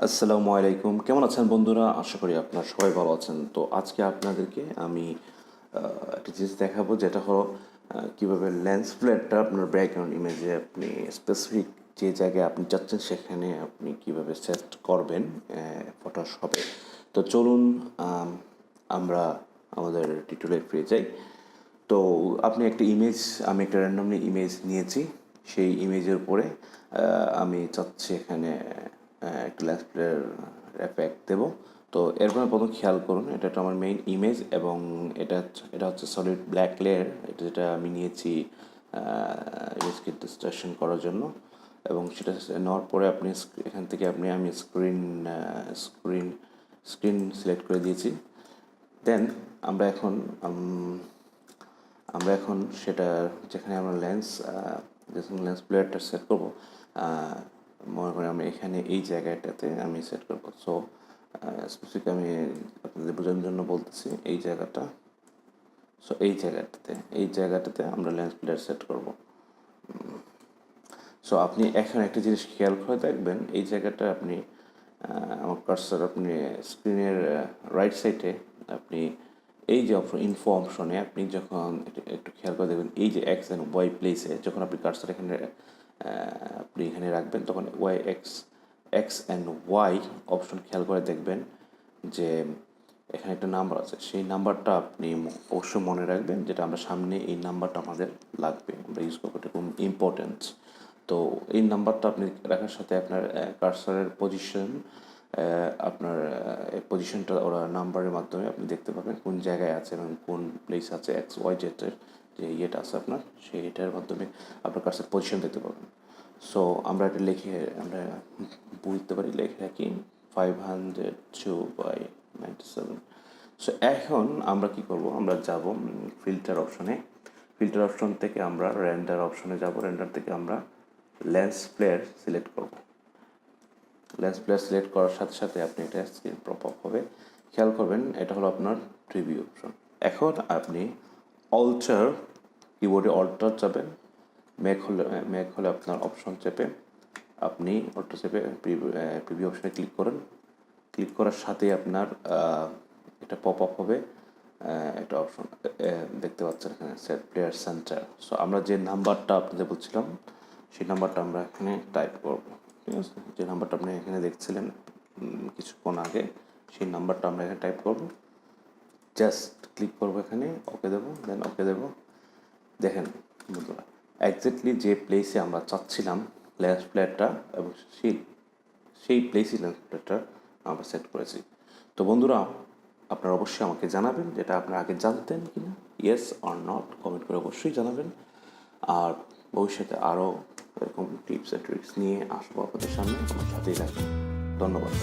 আসসালামু আলাইকুম, কেমন আছেন বন্ধুরা? আশা করি আপনারা সবাই ভালো আছেন। তো আজকে আপনাদেরকে আমি একটা জিনিস দেখাবো, যেটা হলো কীভাবে লেন্স ফ্লেয়ারটা আপনার ব্যাকগ্রাউন্ড ইমেজে আপনি স্পেসিফিক যে জায়গায় আপনি চাচ্ছেন সেখানে আপনি কীভাবে সেট করবেন ফটোশপে। তো চলুন আমরা আমাদের টিউটোরিয়ালে ফিরে যাই। তো আমি একটা র্যান্ডমলি ইমেজ নিয়েছি। সেই ইমেজের উপরে আমি চাচ্ছি এখানে একটা লেন্স ফ্লেয়ার এফেক্ট দেবো। তো এরপরে প্রথম খেয়াল করুন, এটা আমার মেইন ইমেজ এবং এটা হচ্ছে সলিড ব্ল্যাক লেয়ার। যেটা আমি নিয়েছি ইমেজকে ডিস্ট্রাকশন করার জন্য। এবং সেটা নেওয়ার পরে আপনি এখান থেকে আমি স্ক্রিন স্ক্রিন সিলেক্ট করে দিয়েছি। দেন আমরা এখন সেটা যেখানে আমরা লেন্স প্লেয়ারটা সেট করবো, মনে করি আমি এখানে এই জায়গাটাতে আমি সেট করবো। সো স্পেসিফিক আমি আপনাদের বোঝানোর জন্য বলতেছি এই জায়গাটা। সো এই জায়গাটাতে আমরা লেন্স প্লেয়ার সেট করবো। সো আপনি এখন একটা জিনিস খেয়াল করে দেখবেন, এই জায়গাটা আপনি আমার কার্সার আপনি স্ক্রিনের রাইট সাইডে আপনি এই যে ইনফো অপশনে আপনি যখন একটু খেয়াল করে দেখবেন, এই যে এক্স অ্যান্ড ওয়াই প্লেসে যখন আপনি কার্সার আপনি এখানে রাখবেন, তখন এক্স অ্যান্ড ওয়াই অপশন খেয়াল করে দেখবেন যে এখানে একটা নাম্বার আছে। সেই নাম্বারটা আপনি অবশ্যই মনে রাখবেন, যেটা আমরা সামনে এই নাম্বারটা আমাদের লাগবে, আমরা ইউজ করবো, এটা খুব ইম্পর্টেন্ট। তো এই নাম্বারটা আপনি রাখার সাথে আপনার কার্সারের আপনার পজিশনটা ওরা নাম্বারের মাধ্যমে আপনি দেখতে পাবেন কোন জায়গায় আছে এবং কোন প্লেস আছে। এক্স ওয়াই জেডের যে ইয়েটা আছে আপনার, সেইটার মাধ্যমে আপনার কার্সার পজিশন দেখতে পাবেন। সো আমরা এটা আমরা বুঝতে পারি, লিখে রাখি 502/97। সো এখন আমরা কি করব, আমরা যাব ফিল্টার অপশন থেকে আমরা রেন্ডার অপশনে যাব। রেন্ডার থেকে আমরা লেন্স প্লেয়ার সিলেক্ট করব। লেন্স প্লেয়ার সিলেক্ট করার সাথে সাথে আপনি এটা স্ক্রিন পপ আপ হবে। খেয়াল করবেন, এটা হলো আপনার প্রিভিউ অপশন। এখন আপনি কিবোর্ডে অল্টার যাবেন, ম্যাক হলে আপনার অপশন চেপে আপনি অল্টার চেপে প্রিভিউ অপশনে ক্লিক করেন। ক্লিক করার সাথে আপনার এটা পপ আপ হবে, একটা অপশন দেখতে পাচ্ছেন এখানে, সেট প্লেয়ার সেন্টার। সো আমরা যে নাম্বারটা আপনাদের বলছিলাম সেই নাম্বারটা আমরা এখানে টাইপ করব। ঠিক আছে, যে নাম্বারটা আপনি এখানে দেখছিলেন কিছুক্ষণ আগে, সেই নাম্বারটা আমরা এখানে টাইপ করব। জাস্ট ক্লিক করবো এখানে, ওকে দেবো, দেন ওকে দেবো। দেখেন বন্ধুরা, এক্স্যাক্টলি যে প্লেসে আমরা চাচ্ছিলাম লেন্স প্লেয়ারটা, এবং সেই প্লেসে লেন্স প্লেয়ারটা আমরা সেট করেছি। তো বন্ধুরা, আপনারা অবশ্যই আমাকে জানাবেন যেটা আপনারা আগে জানতেন কি না, ইয়েস অর নট কমেন্ট করে অবশ্যই জানাবেন। আর ভবিষ্যতে আরও এরকম টিপস অ্যান্ড ট্রিক্স নিয়ে আসবো আপনাদের সামনে, আমার সাথেই থাকবেন। ধন্যবাদ।